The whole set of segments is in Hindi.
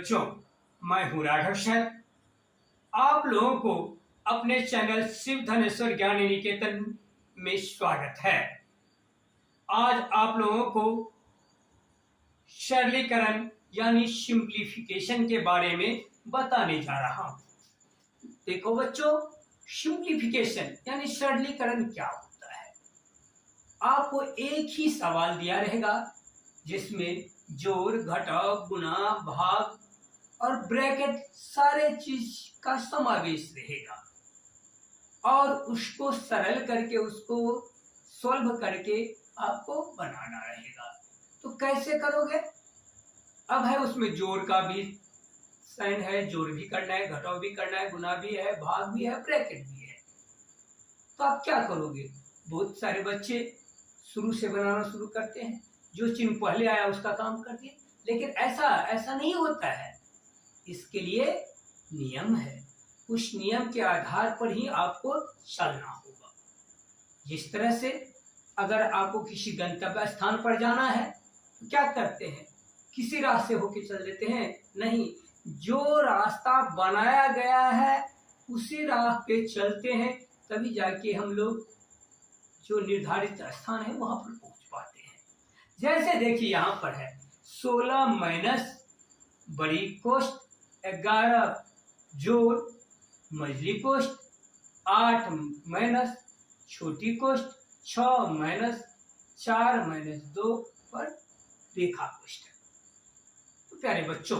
बच्चों, मैं हूँ राघव सर। आप लोगों को अपने चैनल शिव धनेश्वर ज्ञान निकेतन में स्वागत है। आज आप लोगों को सरलीकरण यानी सिंप्लीफिकेशन के बारे में बताने जा रहा हूँ। देखो बच्चों, सिंप्लीफिकेशन यानी सरलीकरण क्या होता है। आपको एक ही सवाल दिया रहेगा जिसमें जोड़, घटाव, गुणा, भाग और ब्रैकेट सारे चीज का समावेश रहेगा और उसको सरल करके, उसको सॉल्व करके आपको बनाना रहेगा। तो कैसे करोगे? अब है उसमें जोड़ का भी साइन है, जोड़ भी करना है, घटाव भी करना है, गुणा भी है, भाग भी है, ब्रैकेट भी है। तो आप क्या करोगे? बहुत सारे बच्चे शुरू से बनाना शुरू करते हैं, जो चिन्ह पहले आया उसका काम कर दिए, लेकिन ऐसा नहीं होता है। इसके लिए नियम है, उस नियम के आधार पर ही आपको चलना होगा। जिस तरह से अगर आपको किसी गंतव्य स्थान पर जाना है तो क्या करते हैं? किसी रास्ते होके चल देते हैं? नहीं, जो रास्ता बनाया गया है उसी राह पे चलते हैं, तभी जाके हम लोग जो निर्धारित स्थान है वहां पर पहुंच पाते हैं। जैसे देखिए यहाँ पर है 16 माइनस बड़ी कोष्ठ 11 जोड़ मझली कोष्ठ 8 माइनस छोटी कोष्ठ 6 माइनस 4 माइनस 2 पर रेखा कोष्ठ। तो प्यारे बच्चों,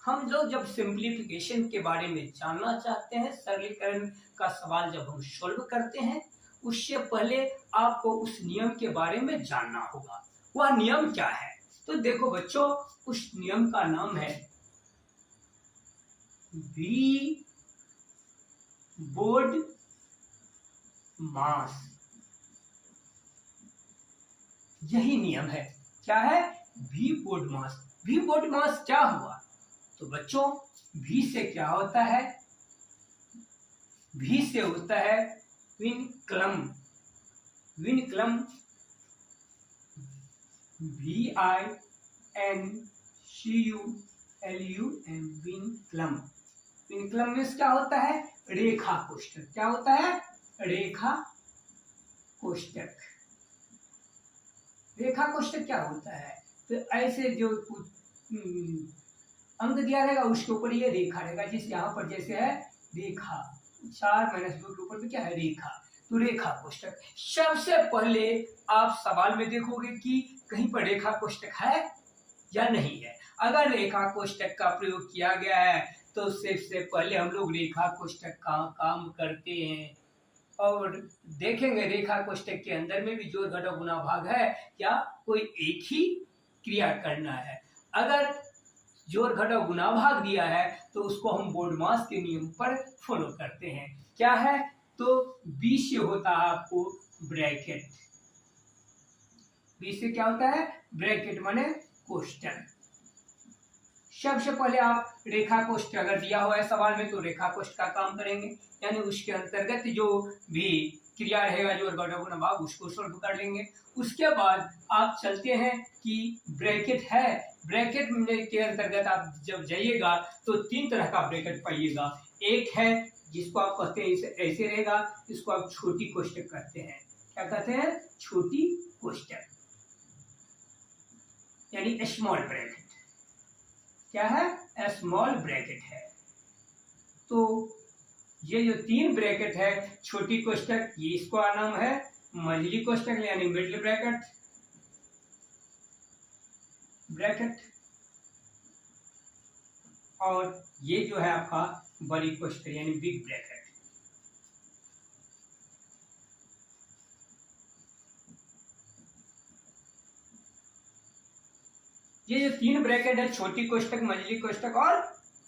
हम लोग जब सिंप्लीफिकेशन के बारे में जानना चाहते हैं, सरलीकरण का सवाल जब हम सॉल्व करते हैं, उससे पहले आपको उस नियम के बारे में जानना होगा। वह नियम क्या है? तो देखो बच्चों, उस नियम का नाम है V बोर्ड मास। यही नियम है। क्या है? V बोर्ड मास। V बोर्ड मास क्या हुआ? तो बच्चों, V से क्या होता है? V से होता है विनक्लम। विनक्लम VINCULUM विनक्लम। विनक्लम में क्या होता है? रेखा कोष्ठक। क्या होता है? रेखा कोष्ठक। रेखा कोष्ठक क्या होता है? तो ऐसे जो अंक दिया रहेगा उसके ऊपर ये रेखा रहेगा। जिस यहाँ पर जैसे है रेखा 4 माइनस 2 के ऊपर भी क्या है? रेखा। तो रेखा कोष्ठक। सबसे पहले आप सवाल में देखोगे कि कहीं पर रेखा कोष्ठक है या नहीं है। अगर रेखा कोष्ठक का प्रयोग किया गया है तो सबसे पहले हम लोग रेखा कोष्ठक का काम करते हैं और देखेंगे रेखा कोष्ठक के अंदर में भी जोड़, घटाव, गुणा, भाग है या कोई एक ही क्रिया करना है। अगर जोड़, घटाव, गुणा, भाग दिया है तो उसको हम बोर्ड मास के नियम पर फॉलो करते हैं। क्या है? तो बी से होता है आपको ब्रैकेट। बी से क्या होता है? ब्रैकेट माने कोष्ठक। सबसे पहले आप रेखा कोष्ठ अगर दिया हुआ है सवाल में तो रेखा कोष्ठ का काम करेंगे, यानी उसके अंतर्गत जो भी क्रिया रहेगा जो घटाव, गुणा, भाग उसको सॉल्व कर लेंगे। उसके बाद आप चलते हैं कि ब्रैकेट है। ब्रैकेट के अंतर्गत आप जब जाइएगा तो 3 तरह का ब्रैकेट पाइएगा। एक है जिसको आप कहते हैं ऐसे रहेगा, इसको आप छोटी कोष्ठक कहते हैं। क्या कहते हैं? छोटी कोष्ठक यानी स्मॉल ब्रैकेट। क्या है? स्मॉल ब्रैकेट है। तो ये जो 3 ब्रैकेट है छोटी कोष्ठक, ये इसको नाम है मझली कोष्ठक यानी मिडिल ब्रैकेट। और ये जो है आपका बड़ी कोष्ठक यानी बिग ब्रैकेट। ये जो 3 ब्रैकेट है, छोटी कोष्ठक, मझली कोष्ठक और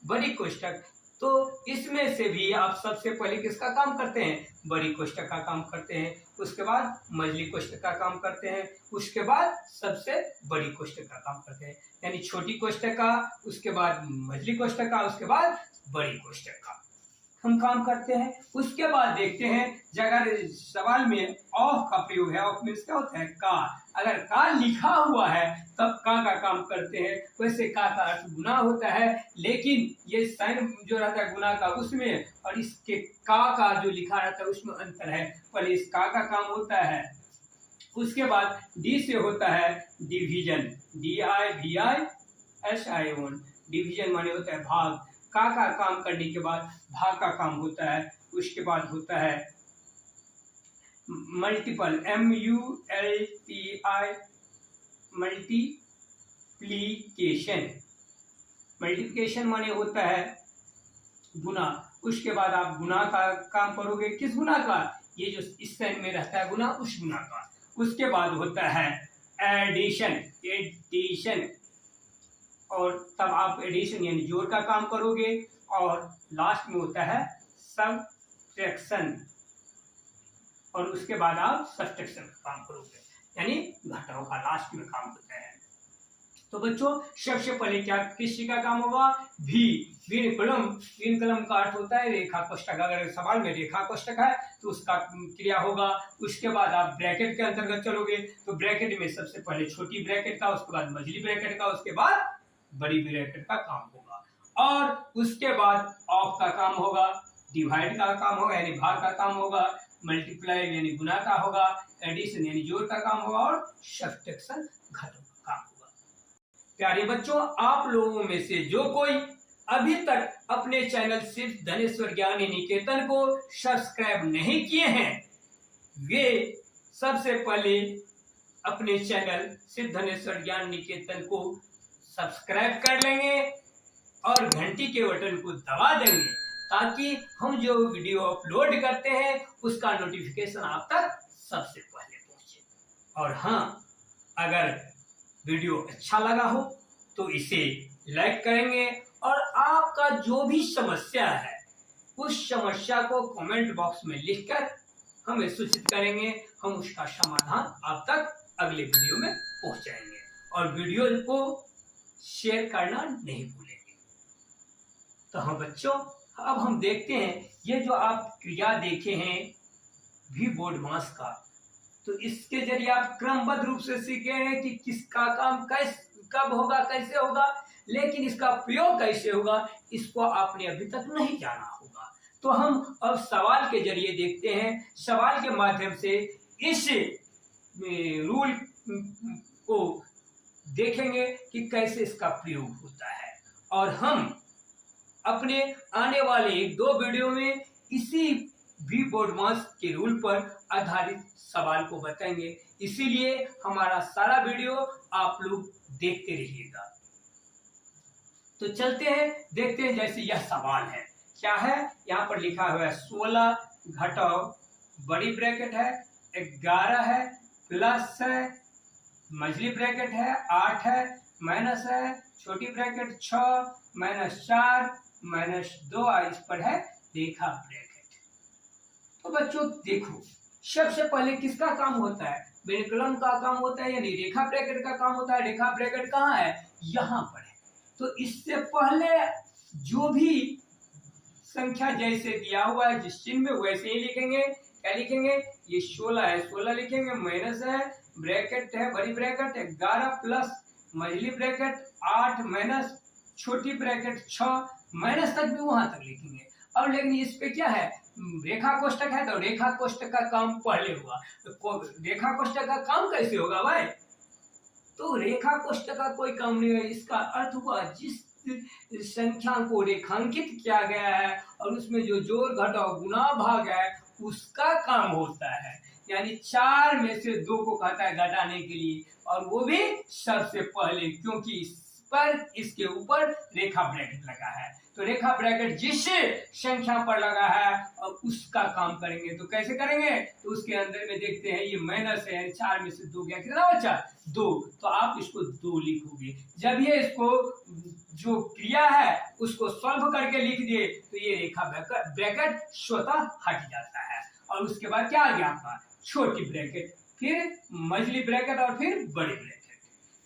बड़ी कोष्ठक, तो इसमें से भी आप सबसे पहले किसका काम करते हैं? बड़ी कोष्ठक का काम करते हैं, उसके बाद मझली कोष्ठक का काम करते हैं, उसके बाद सबसे बड़ी कोष्ठक का काम करते हैं। यानी छोटी कोष्ठक का, उसके बाद मझली कोष्ठक का, उसके बाद बड़ी कोष्ठक का। हम काम करते हैं। उसके बाद देखते हैं अगर सवाल में ऑफ का प्रयोग है, ऑफ मीन्स क्या होता है, का। अगर का लिखा हुआ है तब का काम करते हैं। वैसे का अर्थ गुना होता है, लेकिन ये साइन जो रहता है गुना का उसमें और इसके का जो लिखा रहता है उसमें अंतर है। पहले इस का काम होता है, उसके बाद डी से होता है डिवीजन, DIVISION। डिवीजन माने होता है भाग। का काम करने के बाद भाग का काम होता है। उसके बाद होता है मल्टीपल, MULTI, मल्टीप्लीकेशन। मल्टीप्लिकेशन माने होता है गुना। उसके बाद आप गुना का काम करोगे। किस गुना का? ये जो इस साइन में रहता है गुना, उस गुना का। उसके बाद होता है एडिशन, और तब आप एडिशन यानी जोड़ का काम करोगे। और लास्ट में होता है सबट्रैक्शन, और उसके बाद आप सब्ट्रैक्शन का काम करोगे, यानी घटाव का लास्ट में काम होता है। तो बच्चों सबसे पहले क्या किसका का काम होगा? विनकलम का अर्थ होता है रेखा कोष्ठक। अगर सवाल में रेखा कोष्ठक है तो उसका क्रिया होगा। उसके बाद आप ब्रैकेट के अंतर्गत चलोगे तो ब्रैकेट में सबसे पहले छोटी ब्रैकेट का, उसके बाद मझली ब्रैकेट का, उसके बाद बड़ी ब्रैकेट का काम होगा। और उसके बाद ऑफ का काम होगा, डिवाइड का काम होगा यानी भाग का काम होगा, मल्टीप्लाई यानी गुना का होगा, एडिशन यानी जोड़ का काम होगा, और सब्ट्रैक्शन घटाव का काम होगा। प्यारे बच्चों, आप लोगों में से जो कोई अभी तक अपने चैनल सिर्फ धनेश्वर ज्ञानी निकेतन को सब्सक्राइब नहीं किए हैं, वे सबसे पहले अपने चैनल सिर्फ धनेश्वर ज्ञान निकेतन को सब्सक्राइब कर लेंगे और घंटी के बटन को दबा देंगे, ताकि हम जो वीडियो अपलोड करते हैं उसका नोटिफिकेशन आप तक सबसे पहले पहुंचे। और हाँ, अगर वीडियो अच्छा लगा हो तो इसे लाइक करेंगे, और आपका जो भी समस्या है उस समस्या को कमेंट बॉक्स में लिखकर हमें सूचित करेंगे। हम उसका समाधान आप तक अगले वीडियो में पहुंचाएंगे, और वीडियो को शेयर करना नहीं भूलेंगे। तो हाँ बच्चों, अब हम देखते हैं ये जो आप क्रिया देखे हैं VBODMAS का, तो इसके जरिए आप क्रमबद्ध रूप से सीखे हैं कि किसका काम कब होगा, कैसे होगा, लेकिन इसका प्रयोग कैसे होगा इसको आपने अभी तक नहीं जाना होगा। तो हम अब सवाल के जरिए देखते हैं, सवाल के माध्यम से इस रूल को देखेंगे कि कैसे इसका प्रयोग होता है, और हम अपने आने वाले 1-2 वीडियो में इसी VBODMAS के रूल पर आधारित सवाल को बताएंगे। इसीलिए हमारा सारा वीडियो आप लोग देखते रहिएगा। तो चलते हैं, देखते हैं। जैसे यह सवाल है, क्या है यहाँ पर लिखा हुआ है 16 घटाव बड़ी ब्रैकेट है, 11 है, प्लस है, मझली ब्रैकेट है 8 है, माइनस है, छोटी ब्रैकेट 6, -4, -2, इस पर है रेखा ब्रैकेट। तो बच्चों देखो, सबसे पहले किसका काम होता है? विनकलम का काम होता है, यानी रेखा ब्रैकेट का काम होता है। रेखा ब्रैकेट कहाँ है? यहाँ पर है। तो इससे पहले जो भी संख्या जैसे दिया हुआ है जिस चिन्ह में, वैसे ही लिखेंगे। क्या लिखेंगे? ये 16 है, 16 लिखेंगे, माइनस है, ब्रैकेट है बड़ी ब्रैकेट 11 प्लस मझली ब्रैकेट 8 माइनस छोटी ब्रैकेट 6, माइनस तक भी वहां तक लिखेंगे। अब लेकिन इस पे क्या है? रेखा कोष्ठक है, तो रेखा कोष्ठक का काम पहले हुआ। तो रेखा कोष्ठक का काम कैसे होगा भाई? तो रेखा कोष्ठक का कोई काम नहीं है। इसका अर्थ हुआ जिस संख्या को रेखांकित किया गया है और उसमें जो जोड़ घटाव गुना भाग है उसका काम होता है। यानी 4 में से 2 को कहता है घटाने के लिए, और वो भी सबसे पहले, क्योंकि इस पर इसके ऊपर रेखा ब्रैकेट लगा है। तो रेखा ब्रैकेट जिस संख्या पर लगा है और उसका काम करेंगे। तो कैसे करेंगे? तो उसके अंदर में देखते हैं ये माइनस है, 4 में से 2 गया, कितना बचा? 2। तो आप इसको 2 लिखोगे। जब ये इसको जो क्रिया है उसको सॉल्व करके लिख दिए तो ये रेखा ब्रैकेट स्वतः हट जाता है। और उसके बाद क्या आ गया आपका? छोटी ब्रैकेट, फिर मझली ब्रैकेट, और फिर बड़ी ब्रैकेट।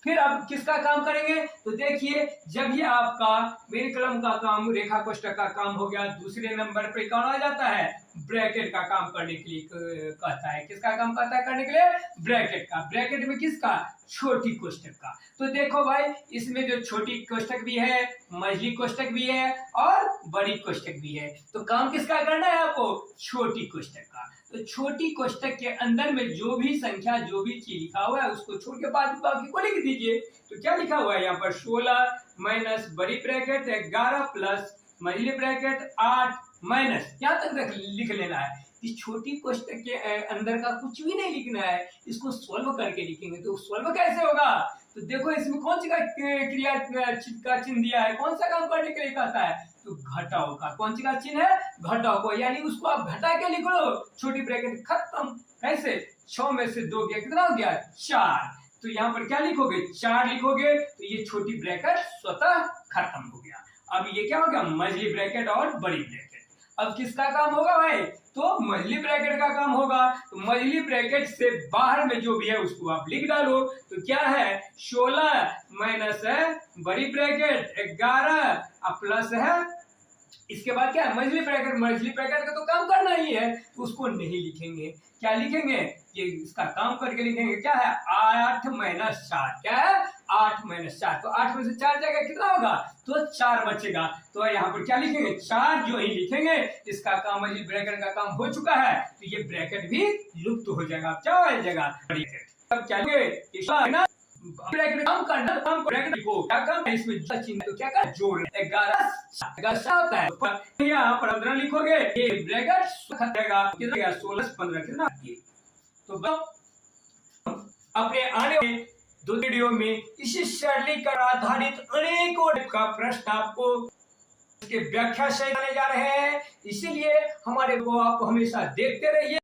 फिर अब किसका काम करेंगे, तो देखिए जब ये आपका मेरी कलम का काम, रेखा कोष्ठक का काम हो गया, दूसरे नंबर पे कौन आ जाता है, ब्रैकेट का काम करने के लिए कहता है। किसका काम कहता है करने के लिए, ब्रैकेट का। ब्रैकेट में किसका, छोटी कोष्ठक का। तो देखो भाई इसमें जो छोटी कोष्ठक भी है, मझली कोष्ठक भी है और बड़ी कोष्ठक भी है। तो काम किसका करना है आपको, छोटी कोष्ठक का। तो छोटी कोष्ठक के अंदर में जो भी संख्या, जो भी चीज लिखा हुआ है उसको छोड़ के बाकी को लिख दीजिए। तो क्या लिखा हुआ है यहाँ पर, 16 माइनस बड़ी ब्रैकेट 11 प्लस मझली ब्रैकेट 8 माइनस, यहाँ तक लिख लेना है। इस छोटी कोष्ठक के अंदर का कुछ भी नहीं लिखना है, इसको सॉल्व करके लिखेंगे। तो सॉल्व कैसे होगा, तो देखो इसमें कौन सी क्रिया का चिन्ह दिया है, कौन सा काम करने के लिए कहता है, तो घटाओ का। कौन सी का चिन्ह है, घटाओ को, यानी उसको आप घटा के लिख लो, छोटी ब्रैकेट खत्म। कैसे, 6 में से 2 गया, कितना हो गया, 4। तो यहाँ पर क्या लिखोगे, 4 लिखोगे, तो ये छोटी ब्रैकेट स्वतः खत्म हो गया। अब ये क्या हो गया, मझली ब्रैकेट और बड़ी ब्रैकेट। अब किसका काम होगा भाई, तो मझली ब्रैकेट का काम होगा। तो मझली ब्रैकेट से बाहर में जो भी है उसको आप लिख डालो। तो क्या है, 16 माइनस है बड़ी ब्रैकेट 11 प्लस है, इसके बाद क्या है, मझली ब्रैकेट। मझली ब्रैकेट का तो काम करना ही है, तो उसको नहीं लिखेंगे। क्या लिखेंगे, ये इसका काम करके लिखेंगे। क्या है, 8 माइनस 4, क्या है, 8 माइनस 4। तो 8 में से 4 जाएगा, कितना होगा, तो 4 बचेगा। तो यहाँ पर क्या लिखेंगे, 4 जो ही लिखेंगे। इसका काम, मझली ब्रैकेट का काम हो चुका है, तो ये ब्रैकेट भी लुप्त हो जाएगा। क्या हो जाएगा, अब क्या ब्रैकेट काम करना, काम ब्रैकेट को क्या काम है, इसमें चिन्ह तो क्या कर, जोड़ 11 होता है। तो यहाँ पर 15 लिखोगे, ये ब्रैकेट खत्म रहेगा, कितना 16 15 कितना। तो अपने आने वाले 2 वीडियो में इसी सरलीकरण आधारित अनेकों का प्रश्न आपको इसके व्याख्या से आने जा रहे हैं। इसीलिए हमारे को आप हमेशा देखते रहिए।